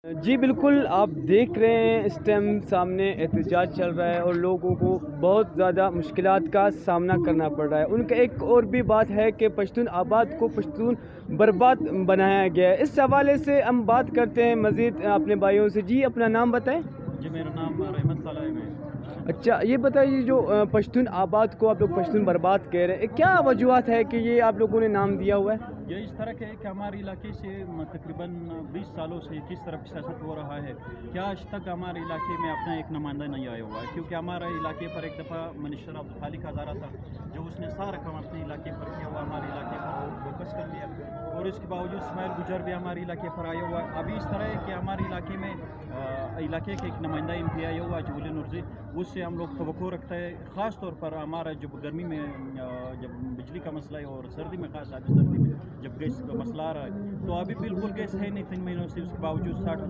جی بالکل، آپ دیکھ رہے ہیں اس ٹائم سامنے احتجاج چل رہا ہے اور لوگوں کو بہت زیادہ مشکلات کا سامنا کرنا پڑ رہا ہے۔ ان کا ایک اور بھی بات ہے کہ پشتون آباد کو پشتون برباد بنایا گیا ہے۔ اس حوالے سے ہم بات کرتے ہیں مزید اپنے بھائیوں سے۔ جی اپنا نام بتائیں۔ جی میرا نام رحمت صالح ہے۔ اچھا یہ بتائیے، جو پشتون آباد کو آپ لوگ پشتون برباد کہہ رہے ہیں، کیا وجوہات ہے کہ یہ آپ لوگوں نے نام دیا ہوا ہے؟ یہ اس طرح کے ہے کہ ہمارے علاقے سے تقریباً 20 سالوں سے کس طرح سیاست ہو رہا ہے، کیا آج تک ہمارے علاقے میں اپنا ایک نمائندہ نہیں آیا ہوا ہے، کیونکہ ہمارے علاقے پر ایک دفعہ منسٹر عبدالخالق ہزارہ تھا، جو اس نے سارا کام اپنے علاقے پر کیا ہوا، ہمارے علاقے پر فوکس کر لیا، اور اس کے باوجود اسماعیل گجر بھی ہمارے علاقے پر آیا ہوا ہے۔ ابھی اس طرح ہے کہ ہمارے علاقے میں علاقے کے ایک نمائندہ ایم پی آیا ہوا ہے جولی نورزی، اس سے ہم لوگ توقع رکھتے ہیں، خاص طور پر ہمارا جب گرمی میں جب بجلی کا مسئلہ ہے، اور سردی میں خاص ابھی سردی میں جب گیس کا مسئلہ آ رہا ہے، تو ابھی بالکل گیس ہے نہیں 3 مہینوں سے، اس کے باوجود 60,000